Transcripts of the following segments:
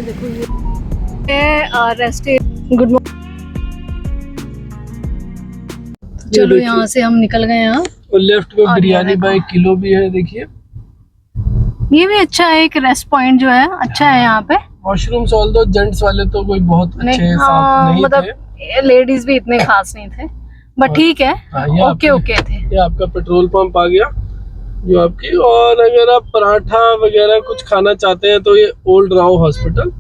ये देखो ये रेस्टोरेंट। Good morning. चलो यहाँ से हम निकल गए हैं। और लेफ्ट में बिरयानी बाय किलो भी है, देखिए ये भी अच्छा है, एक रेस्ट पॉइंट जो है अच्छा है यहाँ पे। वॉशरूम्स ऑल दो जेंट्स वाले तो कोई बहुत अच्छे साफ नहीं मतलब थे, लेडीज भी इतने खास नहीं थे, बट ठीक है, ओके ओके थे। ये आपका पेट्रोल पंप आ गया जो आपकी, और अगर आप पराठा वगैरह कुछ खाना चाहते हैं तो ये ओल्ड राव हॉस्पिटल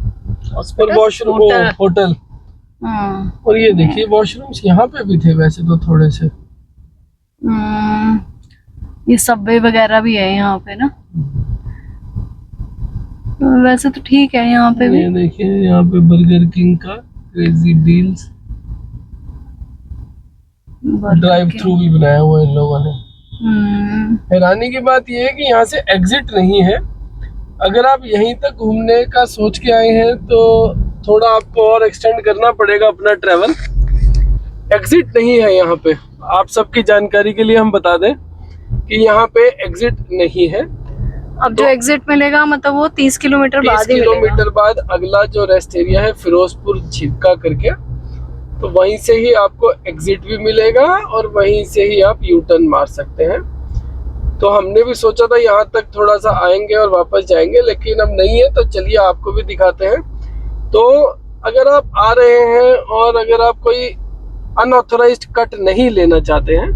और वॉशरूम होटल। और ये देखिए वॉशरूम्स यहाँ पे भी थे वैसे तो थोड़े से। ये सबवे वगैरह भी है यहाँ पे ना, वैसे तो ठीक है यहाँ पे भी। ये देखिए यहाँ पे बर्गर किंग का क्रेजी डील्स, ड्राइव थ्रू भी बनाया हुआ है इन लोगों ने। हैरानी की बात ये है कि यहाँ से एग्जिट नहीं है। अगर आप यहीं तक घूमने का सोच के आए हैं तो थोड़ा आपको और एक्सटेंड करना पड़ेगा अपना ट्रेवल। एग्जिट नहीं है यहाँ पे, आप सबकी जानकारी के लिए हम बता दें कि यहाँ पे एग्जिट नहीं है। अब जो एग्जिट मिलेगा मतलब वो 30 किलोमीटर बाद ही मिलेगा। 30 किलोमीटर बाद अगला जो रेस्ट एरिया है फिरोजपुर झिरका करके, तो वहीं से ही आपको एग्जिट भी मिलेगा और वहीं से ही आप यू टर्न मार सकते हैं। तो हमने भी सोचा था यहाँ तक थोड़ा सा आएंगे और वापस जाएंगे, लेकिन अब नहीं है तो चलिए आपको भी दिखाते हैं। तो अगर आप आ रहे हैं और अगर आप कोई अनऑथोराइज्ड कट नहीं लेना चाहते हैं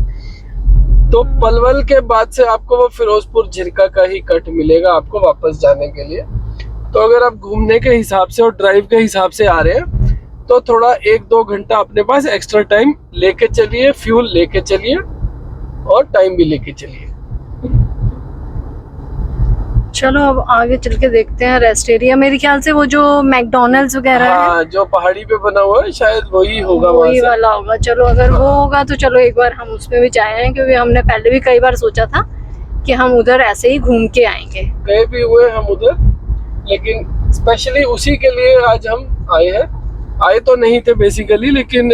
तो पलवल के बाद से आपको वो फिरोजपुर झिरका का ही कट मिलेगा आपको वापस जाने के लिए। तो अगर आप घूमने के हिसाब से और ड्राइव के हिसाब से आ रहे हैं तो थोड़ा 1-2 घंटा अपने पास एक्स्ट्रा टाइम लेके चलिए, फ्यूल लेके चलिए और टाइम भी लेके चलिए। चलो अब आगे चल के देखते हैं रेस्ट एरिया। मेरे ख्याल से वो जो मैकडॉनल्ड्स वगैरह है, जो पहाड़ी पे बना हुआ है शायद वही होगा, वही वाला होगा। चलो अगर वो होगा तो चलो एक बार हम उसमें भी जाए हैं, क्योंकि हमने पहले भी कई बार सोचा था कि हम उधर ऐसे ही घूम के आएंगे। गए भी हुए हम उधर, लेकिन स्पेशली उसी के लिए आज हम आए हैं। आए तो नहीं थे बेसिकली, लेकिन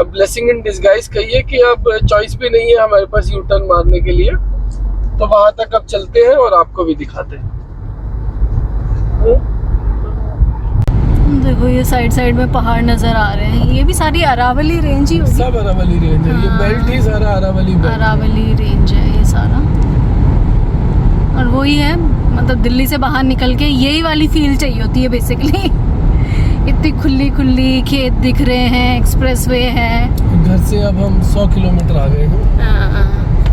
ब्लेसिंग इन डिस्गाइज कहिए कि अब चॉइस भी नहीं है हमारे पास यू टर्न मारने के लिए, तो वहां तक अब चलते हैं और आपको भी दिखाते हैं। देखो ये साइड में पहाड़ नजर आ रहे हैं, ये भी सारी अरावली रेंज ही होगी। सब अरावली रेंज है, ये बेल्ट ही सारा अरावली रेंज है ये सारा। और वही है, मतलब दिल्ली से बाहर निकल के यही वाली फील चाहिए होती है बेसिकली। इतनी खुली खुली खेत दिख रहे हैं, एक्सप्रेसवे है। घर से अब हम 100 किलोमीटर आ गए हैं।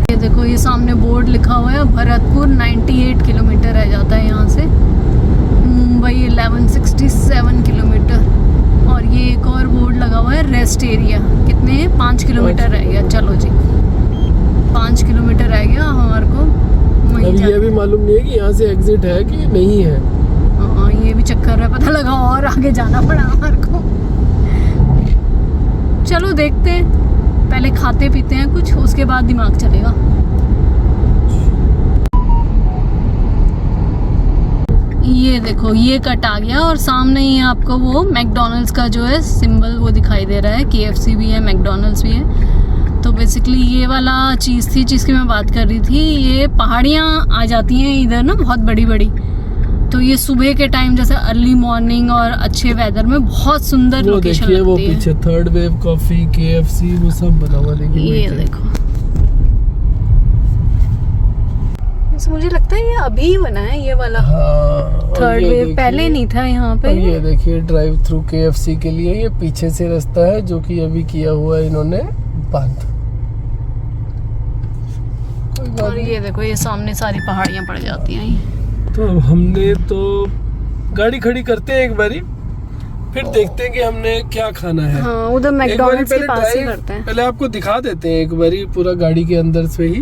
ये देखो ये सामने बोर्ड लिखा हुआ है भरतपुर 98 किलोमीटर रह जाता है यहाँ से। मुंबई 1167 किलोमीटर। और ये एक और बोर्ड लगा हुआ है रेस्ट एरिया, कितने 5 किलोमीटर रह गया। चलो जी 5 किलोमीटर रह गया हमारे को। अब ये भी मालूम नहीं है कि यहाँ से एग्जिट है कि नहीं है। हाँ ये भी चक्कर है, पता लगा और आगे जाना पड़ा हमारे को। चलो देखते हैं, पहले खाते पीते हैं कुछ, उसके बाद दिमाग चलेगा। ये देखो ये कट आ गया और सामने ही आपको वो मैकडॉनल्ड्स का जो है सिंबल वो दिखाई दे रहा है। KFC भी है, मैकडॉनल्ड्स भी है। तो बेसिकली ये वाला चीज़ थी जिसकी मैं बात कर रही थी। ये पहाड़ियाँ आ जाती हैं इधर ना, बहुत बड़ी बड़ी। तो ये सुबह के टाइम जैसे अर्ली मॉर्निंग और अच्छे वेदर में बहुत सुंदर लोकेशन लगती है। वो पीछे थर्ड वेव कॉफी, KFC वो सब बना हुआ देखिए। ये देखो मुझे लगता है ये अभी बना है ये वाला। थर्ड वेव पहले नहीं था यहाँ पे। ये देखिए ड्राइव थ्रू KFC के लिए ये पीछे से रास्ता है जो कि अभी किया हुआ है इन्होंने बंद। और ये देखो ये सामने सारी पहाड़ियाँ पड़ जाती हैं। तो हमने तो गाड़ी खड़ी करते हैं एक बारी, फिर देखते हैं कि हमने क्या खाना है। हाँ, उधर मैकडॉनल्ड्स के पास ही करते हैं। पहले आपको दिखा देते हैं एक बारी पूरा गाड़ी के अंदर से ही,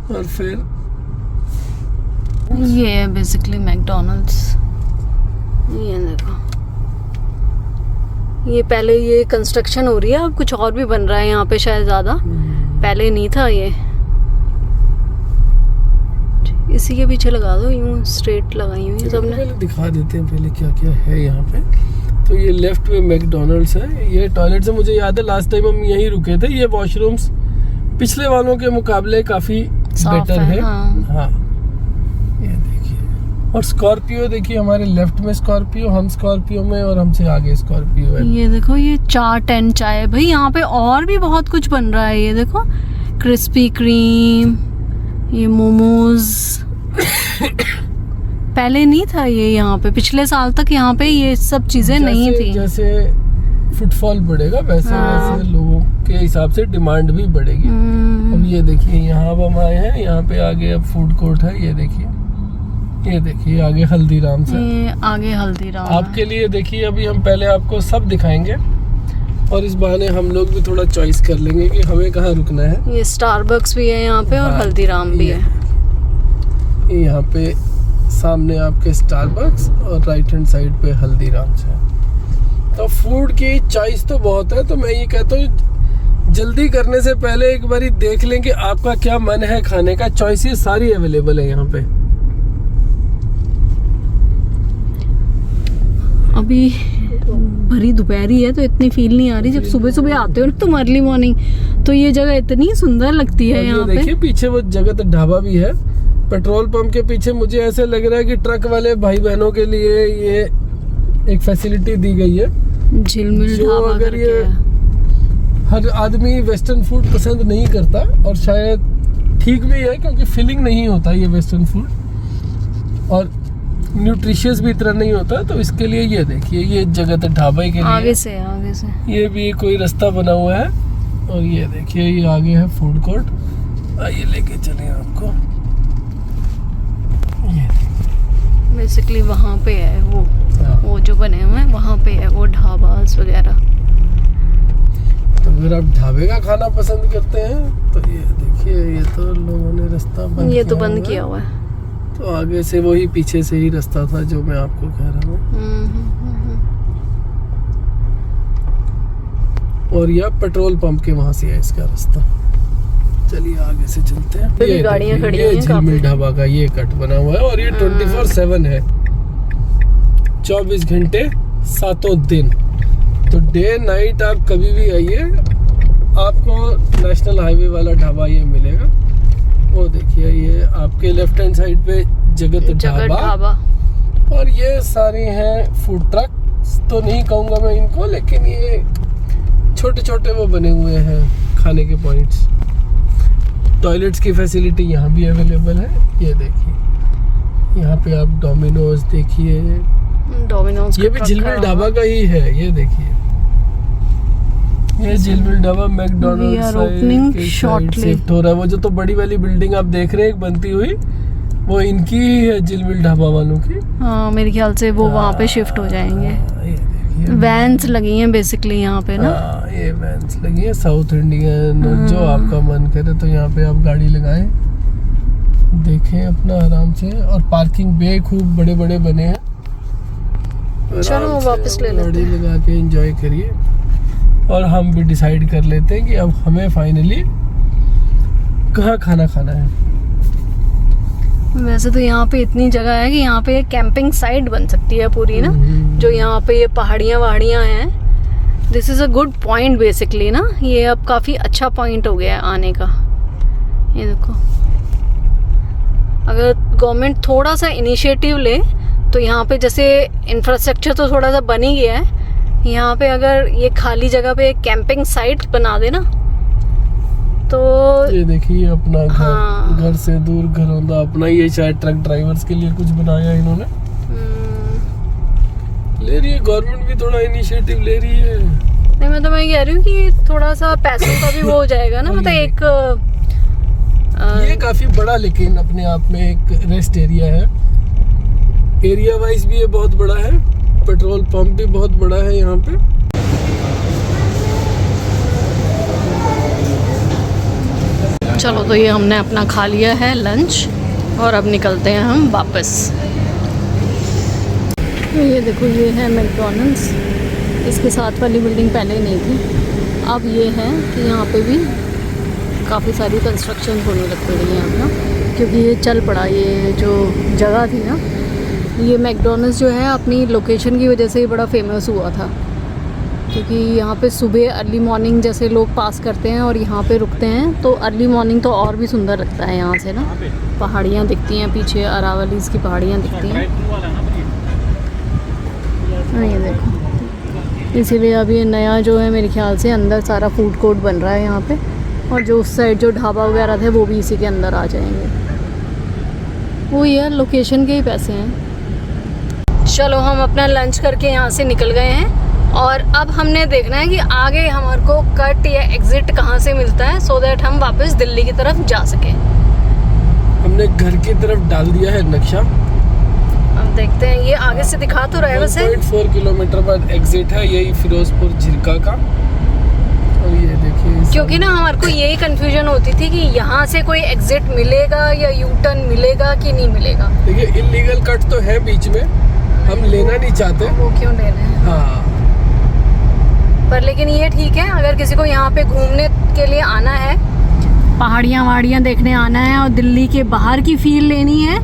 और फिर ये है बेसिकली मैकडॉनल्ड्स। ये देखो ये पहले ये कंस्ट्रक्शन हो रही है, अब कुछ और भी बन रहा है यहाँ पे शायद, ज़्यादा पहले नहीं था ये। इसी के पीछे लगा दो, यूं स्ट्रेट लगाई हुई है सबने। पहले दिखा देते हैं पहले क्या क्या है यहाँ पे। तो ये लेफ्ट में मैकडॉनल्ड्स है। ये टॉयलेट से मुझे याद है लास्ट टाइम हम यहीं रुके थे। ये वॉशरूम्स पिछले वालों के मुकाबले काफी बेटर है। हाँ। हाँ ये देखिए और स्कॉर्पियो देखिए, हमारे लेफ्ट में स्कॉर्पियो, हम स्कॉर्पियो में, और हमसे आगे स्कॉर्पियो है। ये देखो ये 4 टेंट चाय भाई, यहाँ पे और भी बहुत कुछ बन रहा है। ये देखो क्रिस्पी क्रीम, ये मोमोज पहले नहीं था ये यहाँ पे, पिछले साल तक यहाँ पे ये सब चीजें नहीं थी। जैसे फुटफॉल बढ़ेगा वैसे हाँ। वैसे लोगों के हिसाब से डिमांड भी बढ़ेगी। अब ये देखिए यहाँ अब हम आए हैं, यहाँ पे आगे अब फूड कोर्ट है। ये देखिए आगे हल्दीराम से, ये आगे हल्दीराम आपके लिए। देखिए अभी हम पहले आपको सब दिखाएंगे और इस बहाने हम लोग भी थोड़ा चॉइस कर लेंगे कि हमें कहाँ रुकना है। ये स्टारबक्स भी है यहाँ पे और हाँ, हल्दीराम भी है। यहाँ पे सामने आपके स्टारबक्स और राइट हैंड साइड पे हल्दीराम है। तो फूड की चॉइस तो बहुत है, तो मैं ये कहता हूँ जल्दी करने से पहले एक बारी देख लें कि आपका क्या मन है खाने का। चॉइसेस सारी अवेलेबल है यहाँ पे। अभी भरी दोपहरी है तो इतनी फील नहीं आ रही। जब सुबह सुबह आते हो ना तुम अर्ली मॉर्निंग, तो ये जगह इतनी सुंदर लगती है यहाँ पे। देखिए पीछे वो जगत ढाबा भी है, पेट्रोल पंप के पीछे। मुझे ऐसे लग रहा है कि ट्रक वाले भाई बहनों के लिए ये एक फैसिलिटी दी गई है। झिलमिल जो ढाबा अगर करके ये है। हर आदमी वेस्टर्न फूड पसंद नहीं करता, और शायद ठीक भी है क्योंकि फिलिंग नहीं होता ये वेस्टर्न फूड, और न्यूट्रिशियस भी इतना नहीं होता। तो इसके लिए ये देखिए ये जगत ढाबे के लिए आगे से ये भी कोई रास्ता बना हुआ है। और ये देखिए ये आगे है फूड कोर्ट। आइए लेके चले आपको। ये बेसिकली वहाँ पे है हाँ। वो जो बने हुए हैं वहाँ पे है वो ढाबास वगैरह। तो अगर आप ढाबे का खाना पसंद करते हैं तो ये देखिए, ये तो लोगों ने रास्ता बंद ये तो बंद किया हुआ है। तो आगे से वही पीछे से ही रास्ता था जो मैं आपको कह रहा हूँ। और यह पेट्रोल पंप के वहां से है इसका रास्ता। चलिए आगे से चलते हैं। ये गाड़ियाँ खड़ी ये हैं झिलमिल ढाबा का ये कट बना हुआ है, और ये 24/7 है, 24 घंटे 7 दिन। तो डे नाइट आप कभी भी आइए, आपको नेशनल हाईवे वाला ढाबा ये मिलेगा। वो देखिए ये आपके लेफ्ट हैंड साइड पे जगत ढाबा, और ये सारी हैं फूड ट्रक। तो नहीं कहूँगा मैं इनको, लेकिन ये छोटे छोटे वो बने हुए हैं खाने के पॉइंट्स। टॉयलेट्स की फैसिलिटी यहाँ भी अवेलेबल है। ये देखिए यहाँ पे आप डोमिनोज देखिए, डोमिनोज ये भी झिलमिल ढाबा का ही है। ये देखिए ये झिलमिल ढाबा मैकडॉनल्ड्स शिफ्ट हो रहा है। वो जो तो बड़ी वाली बिल्डिंग आप देख रहे हैं एक बनती हुई, वो इनकी ही है, झिलमिल ढाबा वालों की। हाँ मेरे ख्याल से वो वहाँ पे शिफ्ट हो जाएंगे। वैन्स लगी हैं बेसिकली यहाँ पे ना। ये वैन्स लगी है साउथ इंडियन। जो आपका मन करे तो यहाँ पे आप गाड़ी लगाएं, देखें अपना आराम से। और पार्किंग बे खूब बड़े बड़े बने हैं। चलो वापस ले लेते गाड़ी लगा के एंजॉय करिए। और हम भी डिसाइड कर लेते हैं कि अब हमें फाइनली कहाँ खाना खाना है। वैसे तो यहाँ पे इतनी जगह है कि यहाँ पे कैंपिंग साइट बन सकती है पूरी ना। जो यहाँ पे ये पहाड़ियाँ वहाड़ियाँ हैं, this is a good point basically ना। ये अब काफ़ी अच्छा पॉइंट हो गया है आने का। ये देखो, अगर गवर्नमेंट थोड़ा सा इनिशिएटिव ले तो यहाँ पे जैसे इंफ्रास्ट्रक्चर तो थोड़ा सा बन ही गया है, यहाँ पे अगर ये खाली जगह पे एक कैंपिंग साइट बना देना तो ये देखिए अपना घर। हाँ। घर से दूर घर होता अपना। ये शायद ट्रक ड्राइवर्स के लिए कुछ बनाया इन्होंने। ले रही है गवर्नमेंट भी, थोड़ा इनिशिएटिव ले रही है। नहीं मैं कह रही हूँ कि थोड़ा सा पैसों का भी वो हो जाएगा ना। मतलब एक ये काफी बड़ा, लेकिन अपने आप में एक रेस्ट एरिया है। एरिया वाइज भी ये बहुत बड़ा है। पेट्रोल पंप भी बहुत बड़ा है यहाँ पे। चलो तो ये हमने अपना खा लिया है लंच, और अब निकलते हैं हम वापस। ये देखो ये है मैकडॉनल्ड्स। इसके साथ वाली बिल्डिंग पहले नहीं थी, अब ये है कि यहाँ पे भी काफ़ी सारी कंस्ट्रक्शन होने लग पड़ी है अब ना, क्योंकि ये चल पड़ा। ये जो जगह थी ना, ये मैकडॉनल्ड्स जो है अपनी लोकेशन की वजह से ही बड़ा फेमस हुआ था। क्योंकि यहाँ पे सुबह अर्ली मॉर्निंग जैसे लोग पास करते हैं और यहाँ पे रुकते हैं, तो अर्ली मॉर्निंग तो और भी सुंदर लगता है यहाँ से ना। पहाड़ियाँ दिखती हैं पीछे, अरावलीज़ की पहाड़ियाँ दिखती हैं। हाँ ये देखो, इसीलिए अब ये नया जो है मेरे ख्याल से अंदर सारा फूड कोर्ट बन रहा है यहाँ पे, और जो उस साइड जो ढाबा वगैरह थे वो भी इसी के अंदर आ जाएंगे। वो यार लोकेशन के ही पैसे हैं। चलो हम अपना लंच करके यहाँ से निकल गए हैं और अब हमने देखना है कि आगे हमारे को कट या एग्जिट कहाँ से मिलता है, सो दैट हम वापस दिल्ली की तरफ जा सकें। हमने घर की तरफ डाल दिया है नक्शा, अब देखते हैं। ये आगे से दिखा तो रहा है वैसे। 1.4 किलोमीटर बाद एग्जिट है, यही फिरोजपुर झिरका का। और ये देखिए, क्योंकि ना हमारे को यही कंफ्यूजन होती थी कि यहाँ से कोई एग्जिट मिलेगा या यू टर्न मिलेगा कि नहीं मिलेगा। देखिए इलीगल कट तो है बीच में, हम लेना नहीं चाहते। वो क्यों ले रहे हैं? हाँ, पर लेकिन ये ठीक है, अगर किसी को यहाँ पे घूमने के लिए आना है, पहाड़ियाँ वहाड़ियाँ देखने आना है और दिल्ली के बाहर की फील लेनी है,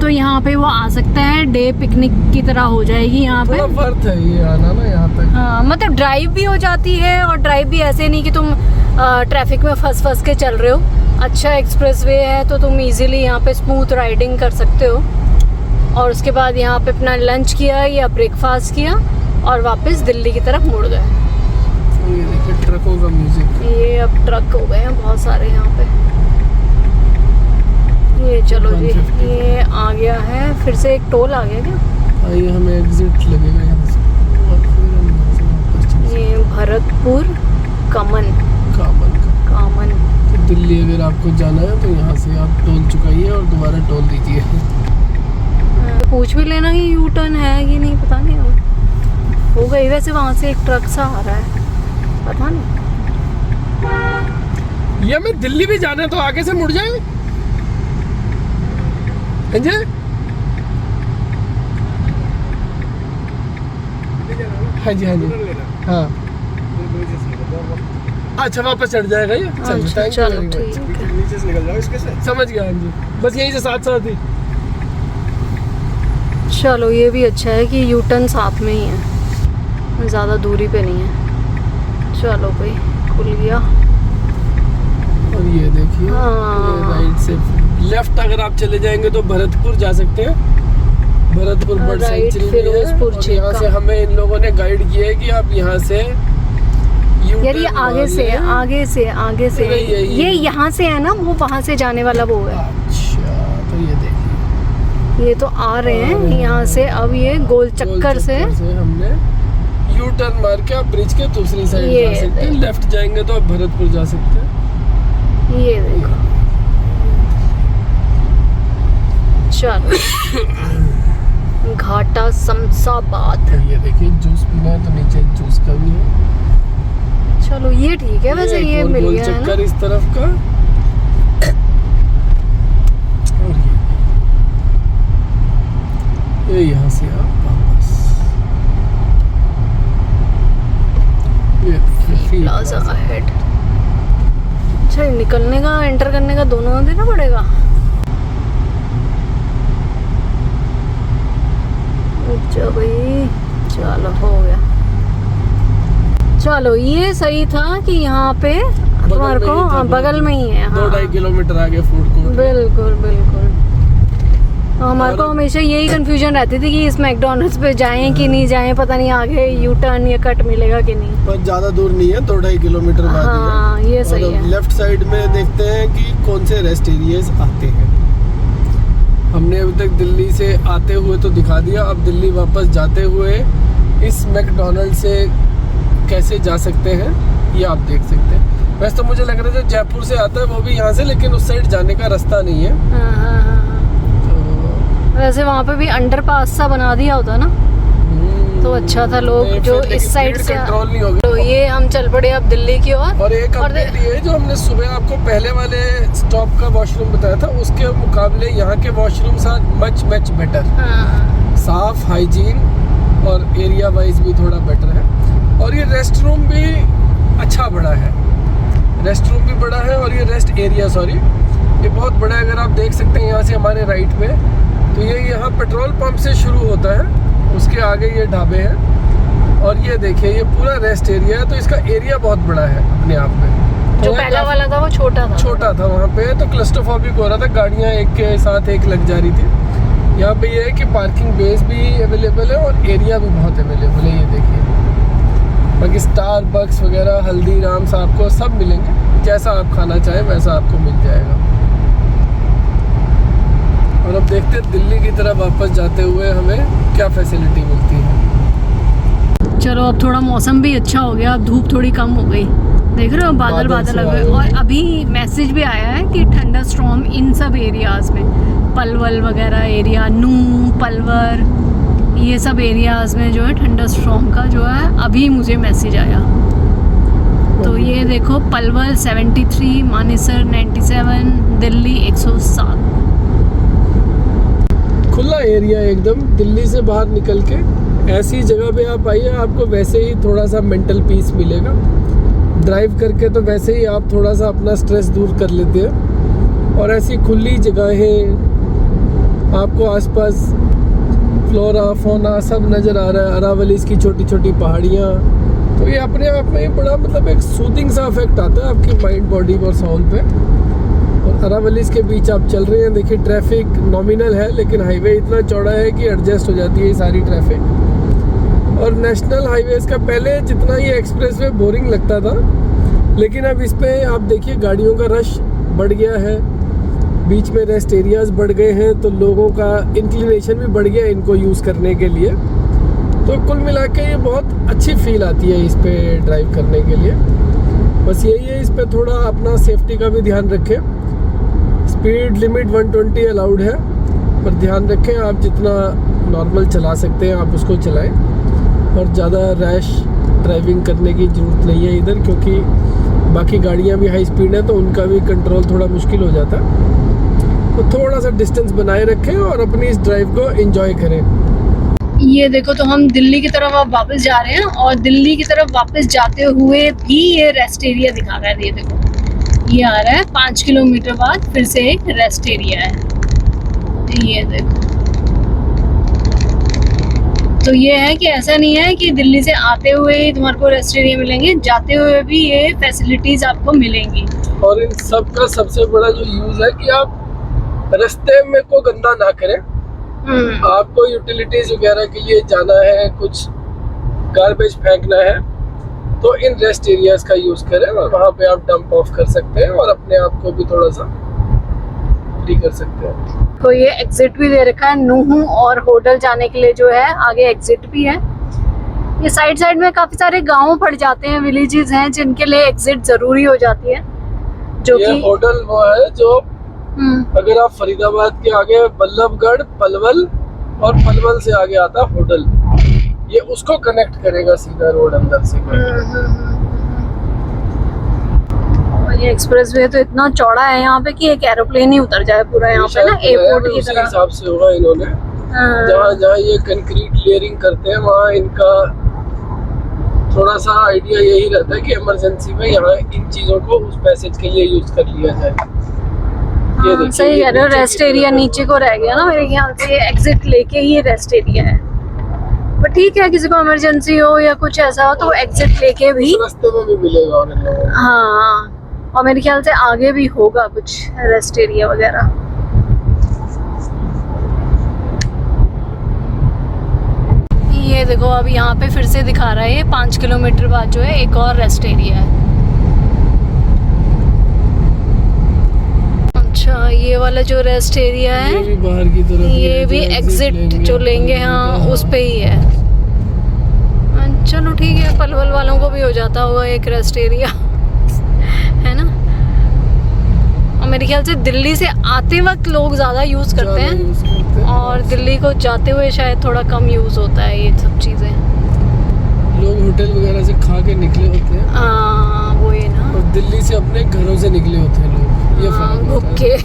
तो यहाँ पे वो आ सकता है। डे पिकनिक की तरह हो जाएगी यहाँ पे। थोड़ा वर्थ है ये आना ना यहाँ तक। हाँ, मतलब ड्राइव भी हो जाती है, और ड्राइव भी ऐसे नहीं कि तुम ट्रैफिक में फंस के चल रहे हो। अच्छा एक्सप्रेसवे है तो तुम इजीली यहाँ पे स्मूथ राइडिंग कर सकते हो। और उसके बाद यहाँ पे अपना लंच किया या ब्रेकफास्ट किया और वापस दिल्ली की तरफ मुड़ गए। ये देखिए ट्रकों का म्यूजिक। ये अब ट्रक हो गए हैं बहुत सारे यहाँ पे। ये चलो जी, ये आ गया है, फिर से एक टोल आ गया क्या? आइए हमें एग्जिट लगेगा यहाँ से, और फिर हम यहाँ से वापस चले ये भरतपुर कामन कामन। तो दिल्ली अगर आपको जाना है तो यहाँ से आप टोल चुकाइए और दोबारा टोल दीजिए। पूछ भी लेना कि यू टर्न है कि नहीं, पता नहीं हो गई। वैसे वहाँ से एक ट्रक सा आ रहा है, पता नहीं। ये हमें दिल्ली भी जाना है तो आगे से मुड़ जाए। हाँ जी हाँ जी हाँ, अच्छा वापस चढ़ जाएगा ये। अच्छा, चलो ठीक है, नीचे से निकल जाओ इसके से। समझ गया। हाँ जी, बस यहीं से साथ ही। चलो ये भी अच्छा है कि यू टर्न साथ में ही है, ज़्यादा दूरी पे नहीं है। चलो भाई, खुल गया। और ये देखिए, हाँ। ये राइट से लेफ्ट अगर आप चले जाएंगे तो भरतपुर जा सकते हैं। Bharatpur bird right, sanctuary Firozpur है। यहाँ से हमें इन लोगों ने गाइड किया है कि आप यहाँ से यार ये आगे से ये यहाँ से है ना, वो वहाँ से जाने वाला वो है। अच्छा, तो ये देखिए, ये तो आ रहे हैं यहाँ से। अब ये गोल चक्कर से हमने यू टर्न मार के आप ब्रिज के दूसरी साइड ये जा सकते हैं। लेफ्ट जाएंगे तो आप भरतपुर जा सकते हैं। ये देखो, चलो घाटा शमशाबाद। ये देखिए जूस पीना है तो नीचे जूस का भी है। चलो ये ठीक है, वैसे ये मिल गया है ना। चक्कर इस तरफ का, और ये यहाँ से आप वापस प्लाजा अहेड। अच्छा, निकलने का एंटर करने का दोनों देना पड़ेगा। अच्छा भाई, चलो हो गया। चलो ये सही था कि यहाँ पे तुम्हारे को बगल में ही है। हाँ, 2-2.5 किलोमीटर आगे फूड कोर्ट। बिल्कुल बिल्कुल। हमारे को हमेशा यही कंफ्यूजन रहती थी कि इस मैकडॉनल्ड्स पे जाएं कि नहीं जाएं, पता नहीं आगे यू टर्न या कट मिलेगा कि नहीं। पर ज़्यादा दूर नहीं है, 2-2.5 किलोमीटर बाद ही है। हाँ, ये सही है। लेफ्ट साइड में देखते हैं कि कौन से रेस्ट एरियाज आते हैं। हमने अभी तक दिल्ली से आते हुए तो दिखा दिया, अब दिल्ली वापस जाते हुए इस मैकडॉनल्ड से कैसे जा सकते हैं ये आप देख सकते हैं। वैसे तो मुझे लग रहा है जो जयपुर से आता है वो भी यहाँ से, लेकिन उस साइड जाने का रास्ता नहीं है। हाँ। वैसे वहाँ पे भी अंडरपास सा बना दिया होता ना तो अच्छा था। लोग जो इस साइड से कंट्रोल नहीं होगा। तो ये हम चल पड़े अब दिल्ली की ओर। और एक अपडेट ये जो हमने सुबह आपको पहले वाले स्टॉप का वॉशरूम बताया था, उसके मुकाबले यहाँ के वॉशरूम मच बेटर। हाँ। साफ, हाइजीन और एरिया वाइज भी थोड़ा बेटर है। और ये रेस्ट रूम भी अच्छा बड़ा है, रेस्ट रूम भी बड़ा है। और ये रेस्ट एरिया ये बहुत बड़ा है। अगर आप देख सकते हैं यहाँ से हमारे राइट पे, तो ये यहाँ पेट्रोल पंप से शुरू होता है, उसके आगे ये ढाबे हैं। और ये देखिए ये पूरा रेस्ट एरिया है, तो इसका एरिया बहुत बड़ा है अपने आप में। जो पहला वाला था वो छोटा था वहाँ पे, तो क्लस्टरफोबिक हो रहा था, गाड़ियाँ एक के साथ एक लग जा रही थी। यहाँ पे ये है कि पार्किंग बेस भी अवेलेबल है और एरिया भी बहुत अवेलेबल है, ये देखिए। बाकी स्टारबक्स वगैरह, हल्दीराम्स आपको सब मिलेंगे, जैसा आप खाना चाहें वैसा आपको मिल जाएगा। और अब देखते हैं दिल्ली की तरफ वापस जाते हुए हमें क्या फैसिलिटी मिलती है। चलो अब थोड़ा मौसम भी अच्छा हो गया, अब धूप थोड़ी कम हो गई, देख रहे हो बादल लग गए। और अभी मैसेज भी आया है कि ठंडा स्टॉर्म इन सब एरियाज़ में, पलवल वगैरह एरिया, नूह, पलवर, ये सब एरियाज़ में जो है ठंडा स्टॉर्म का जो है अभी मुझे मैसेज आया। तो ये देखो पलवल 73, मानेसर 97, दिल्ली 107। खुला एरिया एकदम, दिल्ली से बाहर निकल के ऐसी जगह पे आप आइए, आपको वैसे ही थोड़ा सा मेंटल पीस मिलेगा। ड्राइव करके तो वैसे ही आप थोड़ा सा अपना स्ट्रेस दूर कर लेते हैं, और ऐसी खुली जगहें आपको आसपास फ्लोरा फौना सब नज़र आ रहा है, अरावलीज़ की छोटी छोटी पहाड़ियाँ, तो ये अपने आप में बड़ा मतलब एक सूदिंग सा इफेक्ट आता है आपकी माइंड, बॉडी और साउंड पे। और अरावलीज़ के बीच आप चल रहे हैं, देखिए ट्रैफिक नॉमिनल है, लेकिन हाईवे इतना चौड़ा है कि एडजस्ट हो जाती है ये सारी ट्रैफिक। और नेशनल हाईवेज़ का पहले जितना ये एक्सप्रेसवे बोरिंग लगता था, लेकिन अब इस पे आप देखिए गाड़ियों का रश बढ़ गया है, बीच में रेस्ट एरियाज़ बढ़ गए हैं, तो लोगों का इंक्लिनेशन भी बढ़ गया इनको यूज़ करने के लिए। तो कुल मिला के ये बहुत अच्छी फील आती है इस पे ड्राइव करने के लिए। बस यही है, इस पे थोड़ा अपना सेफ्टी का भी ध्यान रखें। स्पीड लिमिट 120 अलाउड है, पर ध्यान रखें आप जितना नॉर्मल चला सकते हैं आप उसको चलाएं, और ज़्यादा रैश ड्राइविंग करने की ज़रूरत नहीं है इधर, क्योंकि बाकी गाड़ियाँ भी हाई स्पीड है तो उनका भी कंट्रोल थोड़ा मुश्किल हो जाता है। तो थोड़ा सा डिस्टेंस बनाए रखें और अपनी इस ड्राइव को एंजॉय करें। ये देखो, तो हम दिल्ली की तरफ अब वापस जा रहे हैं, और दिल्ली की तरफ वापस जाते हुए भी ये रेस्ट एरिया दिखा रहा है। ये देखो, ये आ रहा है 5 किलोमीटर बाद फिर से एक रेस्ट एरिया है, ये देखो। तो ये है कि ऐसा नहीं है कि दिल्ली से आते हुए ही तुम्हारे को रेस्ट एरिया मिलेंगे, जाते हुए भी ये फैसिलिटीज आपको मिलेंगी। और इन सब का सबसे बड़ा जो यूज है कि आप रास्ते में को गंदा ना करें। आपको यूटिलिटीज वगैरह के लिए जाना है, कुछ गार्बेज फेंकना है, तो इन रेस्ट एरियाज का यूज करें, और वहाँ पे आप डंप ऑफ कर सकते हैं और अपने आप को भी थोड़ा सा फ्री कर सकते हैं। तो ये एग्जिट भी दे रखा है, नूह और होटल जाने के लिए जो है आगे एग्जिट भी है। ये साइड में काफी सारे गांव पड़ जाते हैं, विलेजेस हैं जिनके लिए एग्जिट जरूरी हो जाती है। जो ये कि होटल वो है जो अगर आप फरीदाबाद के आगे बल्लभगढ़, पलवल, और पलवल से आगे आता होटल, ये उसको कनेक्ट करेगा सीधा रोड अंदर से। और ये एक्सप्रेसवे तो इतना चौड़ा है यहाँ पे कि एक एरोप्लेन ही उतर जाए पूरा यहाँ पे ना, एयरपोर्ट की तरह। हिसाब से होगा इन्होंने, जहाँ ये कंक्रीट लेयरिंग करते हैं वहाँ इनका थोड़ा सा आइडिया यही रहता है कि इमरजेंसी में यहाँ इन चीजों को उस पैसेज के लिए यूज कर लिया जाए। ये देखिए, सही कह रहे हो, रेस्ट एरिया नीचे को रह गया ना मेरे ख्याल से, एग्जिट लेके ही रेस्ट एरिया है। पर ठीक है, किसी को इमरजेंसी हो या कुछ ऐसा हो तो एग्जिट लेके भी रास्ते में भी मिलेगा। और हाँ, और मेरे ख्याल से आगे भी होगा कुछ रेस्ट एरिया वगैरह। ये देखो, अब यहाँ पे फिर से दिखा रहा है ये 5 किलोमीटर बाद जो है एक और रेस्ट एरिया है। अच्छा, ये वाला जो रेस्ट एरिया है ये भी बाहर की तरफ, ये भी एग्जिट जो लेंगे हाँ उस पे ही है। चलो ठीक है, पलवल वालों को भी हो जाता होगा एक रेस्ट एरिया, है ना। और मेरे ख्याल से दिल्ली से आते वक्त लोग ज़्यादा यूज़ करते हैं, और दिल्ली को जाते हुए शायद थोड़ा कम यूज़ होता है ये सब चीज़ें। लोग होटल वगैरह से खा के निकले होते हैं, हाँ वो ये ना, और दिल्ली से अपने घरों से निकले होते हैं लोग, ये फर्क भूख होता के है।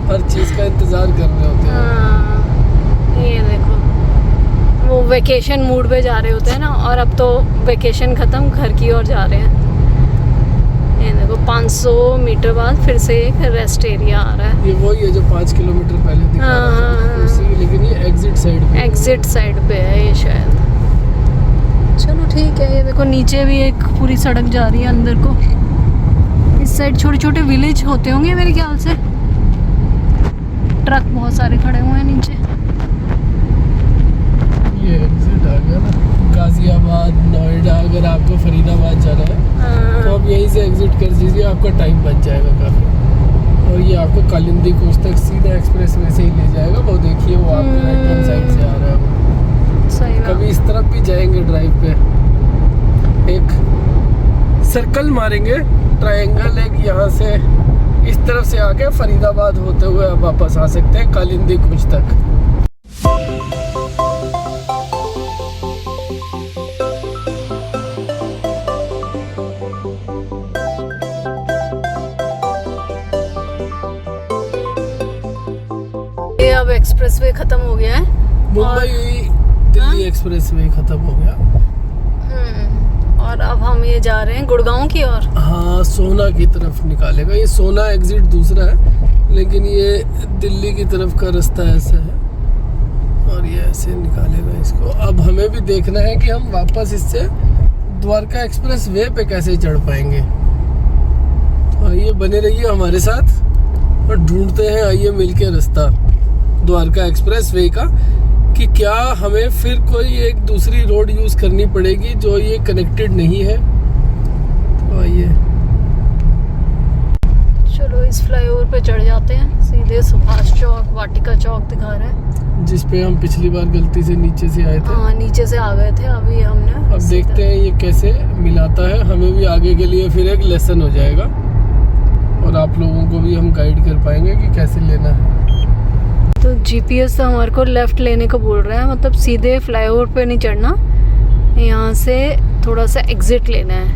हर चीज़ का इंतजार कर रहे होते हैं। ये देखो, वो वेकेशन मूड पे जा रहे होते हैं ना, और अब तो वेकेशन ख़त्म, घर की ओर जा रहे हैं। ये देखो, 500 मीटर बाद फिर से एक रेस्ट एरिया आ रहा है। ये वही है जो 5 किलोमीटर पहले दिखा रहा था, उसी, लेकिन ये एग्जिट साइड पे, एग्जिट साइड पे है ये शायद। चलो ठीक है। ये देखो नीचे भी एक पूरी सड़क जा रही है अंदर को। इस साइड छोटे छोटे विलेज होते होंगे मेरे ख्याल से। ट्रक बहुत सारे खड़े हुए हैं नीचे। ये एग्जिट आ गया ना, गाजियाबाद, नोएडा। अगर आपको फरीदाबाद जाना है तो आप यहीं से एग्जिट कर दीजिए, आपका टाइम बच जाएगा काफ़ी। और ये आपको कालिंदी कोच तक सीधा एक्सप्रेस वे से ही ले जाएगा। वो देखिए वो आपके राइट हैंड साइड से आ रहा है। सही बात। कभी इस तरफ भी जाएंगे ड्राइव पे, एक सर्कल मारेंगे, ट्रायंगल एक यहाँ से इस तरफ से आके फरीदाबाद होते हुए आप वापस आ सकते हैं कालिंदी कुछ तक। ये अब एक्सप्रेसवे खत्म हो गया है। मुंबई दिल्ली एक्सप्रेसवे खत्म हो गया। और अब हम ये जा रहे हैं गुड़गांव की ओर। हाँ, सोना की तरफ निकालेगा। ये सोना एग्जिट दूसरा है, लेकिन ये दिल्ली की तरफ का रास्ता ऐसा है और ये ऐसे निकालेगा इसको। अब हमें भी देखना है कि हम वापस इससे द्वारका एक्सप्रेस वे पे कैसे चढ़ पाएंगे। तो आइए बने रहिए हमारे साथ और ढूंढते हैं, आइए मिलके रास्ता द्वारका एक्सप्रेस वे का, कि क्या हमें फिर कोई एक दूसरी रोड यूज़ करनी पड़ेगी जो ये कनेक्टेड नहीं है। तो आइए चलो इस फ्लाईओवर पे चढ़ जाते हैं। सीधे सुभाष चौक, वाटिका चौक दिखा रहा है, जिस पे हम पिछली बार गलती से नीचे से आए थे। हाँ नीचे से आ गए थे, अभी हमने अब देखते हैं ये कैसे मिलाता है। हमें भी आगे के लिए फिर एक लेसन हो जाएगा और आप लोगों को भी हम गाइड कर पाएंगे कि कैसे लेना है। तो जीपीएस तो हमारे को लेफ़्ट लेने को बोल रहा है, मतलब सीधे फ्लाईओवर पे नहीं चढ़ना, यहाँ से थोड़ा सा एग्ज़िट लेना है।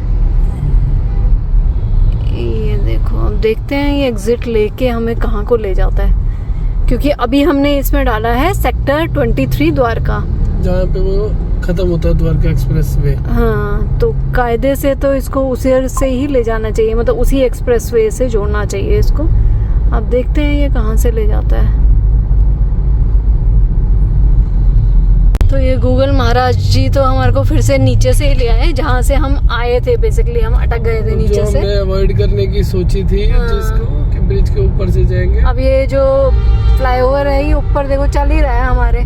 ये देखो अब देखते हैं ये एग्ज़िट लेके हमें कहाँ को ले जाता है, क्योंकि अभी हमने इसमें डाला है सेक्टर 23 द्वारका, जहाँ पे वो ख़त्म होता है द्वारका एक्सप्रेस वे। हाँ, तो कायदे से तो इसको उसी से ही ले जाना चाहिए, मतलब उसी एक्सप्रेस वे से जोड़ना चाहिए इसको। अब देखते हैं ये कहाँ से ले जाता है। तो ये गूगल महाराज जी तो हमारे को फिर से नीचे से ही ले आए, जहाँ से हम आए थे। बेसिकली हम अटक गए थे नीचे से, हमने अवॉइड करने की सोची थी। हाँ। जिसको कि ब्रिज के ऊपर से जाएंगे। अब ये जो फ्लाईओवर है ये ऊपर देखो चल ही रहा है हमारे,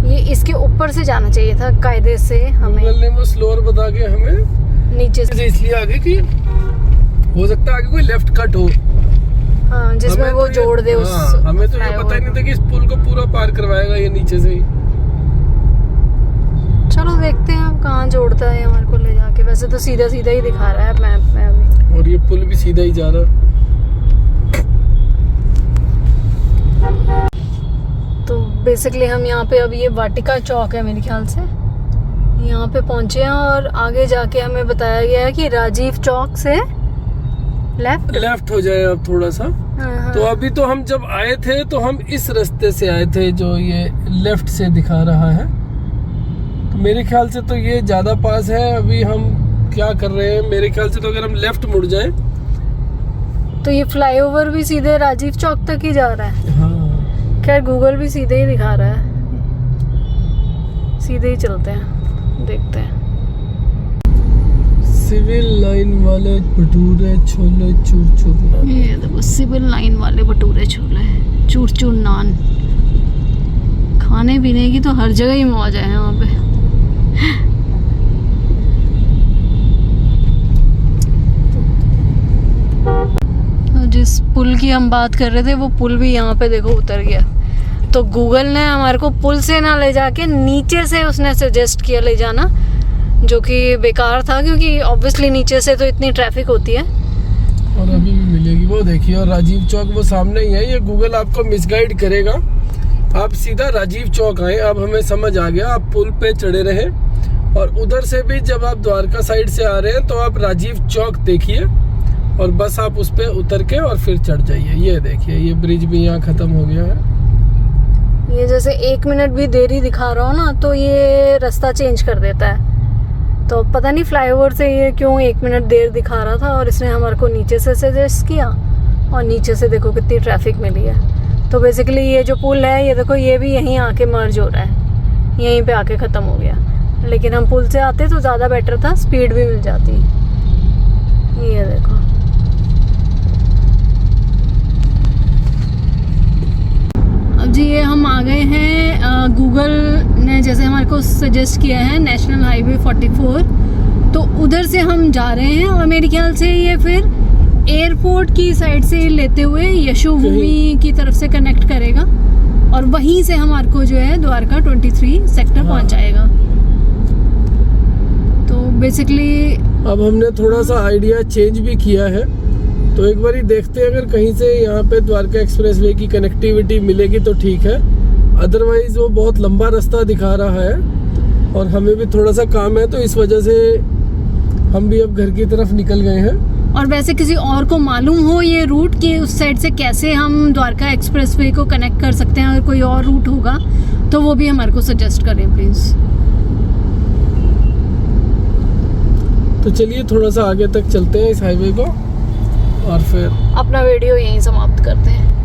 ये इसके ऊपर से जाना चाहिए था कायदे से हमें। गूगल ने वो स्लोअर बता के हमें नीचे से इसलिए आगे कि हो सकता है आगे कोई लेफ्ट कट हो, हाँ, जिसमें वो जोड़ दे उस। हाँ, हमें तो ये पता ही नहीं था कि इस पुल को पूरा पार करवाएगा ये नीचे से ही। चलो देखते हैं अब कहाँ जोड़ता है हमारे को ले जाके। वैसे तो सीधा सीधा ही दिखा रहा है मैप में अभी, और ये पुल भी सीधा ही जा रहा है। तो बेसिकली हम यहाँ पे अभी ये वाटिका चौक है मेरे ख्याल से, यहाँ पे पहुँचे हैं। और आगे जाके हमें बताया गया है कि राजीव चौक से लेफ्ट हो जाए अब थोड़ा सा। हाँ। तो अभी तो हम जब आए थे तो हम इस रास्ते से आए थे जो ये लेफ्ट से दिखा रहा है। तो मेरे ख्याल से तो ये ज़्यादा पास है। अभी हम क्या कर रहे हैं, मेरे ख्याल से तो अगर हम लेफ्ट मुड़ जाए तो ये फ्लाईओवर भी सीधे राजीव चौक तक ही जा रहा है। हाँ, खैर गूगल भी सीधे ही दिखा रहा है, सीधे ही चलते हैं, देखते हैं। सिविल लाइन वाले भटूरे छोले चूर चूर नान। ये देखो सिविल लाइन वाले भटूरे छोले चूर चूर नान। खाने पीने की तो हर जगह ही मौज है यहाँ पे। जिस पुल की हम बात कर रहे थे वो पुल भी यहाँ पे देखो उतर गया। तो गूगल ने हमारे को पुल से ना ले जाके नीचे से उसने सजेस्ट किया ले जाना, जो कि बेकार था क्योंकि ऑब्वियसली नीचे से तो इतनी ट्रैफिक होती है। और अभी भी मिलेगी वो देखिए। और राजीव चौक वो सामने ही है। ये गूगल आपको मिसगाइड करेगा, आप सीधा राजीव चौक आए। अब हमें समझ आ गया, आप पुल पे चढ़े रहे और उधर से भी जब आप द्वारका साइड से आ रहे हैं तो आप राजीव चौक देखिए और बस आप उस पे उतर के और फिर चढ़ जाइए। ये देखिए ये ब्रिज भी यहाँ खत्म हो गया है। ये जैसे 1 मिनट भी देरी दिखा रहा हो ना तो ये रास्ता चेंज कर देता है। तो पता नहीं फ्लाईओवर से ये क्यों 1 मिनट देर दिखा रहा था, और इसने हमारे को नीचे से सजेस्ट किया और नीचे से देखो कितनी ट्रैफिक मिली है। तो बेसिकली ये जो पुल है ये देखो ये भी यहीं आके मर्ज हो रहा है, यहीं पे आके ख़त्म हो गया। लेकिन हम पुल से आते तो ज़्यादा बेटर था, स्पीड भी मिल जाती। ये देखो, अब जी ये हम आ गए हैं, गूगल ने जैसे हमारे को सजेस्ट किया है नेशनल हाईवे 44, तो उधर से हम जा रहे हैं। और मेरे ख्याल से ये फिर एयरपोर्ट की साइड से लेते हुए यशोभूमि की तरफ से कनेक्ट करेगा और वहीं से हमारे को जो है द्वारका 23 सेक्टर पहुंचाएगा। तो बेसिकली अब हमने थोड़ा सा आइडिया चेंज भी किया है, तो एक बारी देखते हैं, अगर कहीं से यहाँ पे द्वारका एक्सप्रेसवे की कनेक्टिविटी मिलेगी तो ठीक है, अदरवाइज वो बहुत लंबा रास्ता दिखा रहा है और हमें भी थोड़ा सा काम है, तो इस वजह से हम भी अब घर की तरफ निकल गए हैं। और वैसे किसी और को मालूम हो ये रूट कि उस साइड से कैसे हम द्वारका एक्सप्रेसवे को कनेक्ट कर सकते हैं, अगर कोई और रूट होगा तो वो भी हमारे को सजेस्ट करें प्लीज़। तो चलिए थोड़ा सा आगे तक चलते हैं इस हाईवे को और फिर अपना वीडियो यहीं समाप्त करते हैं।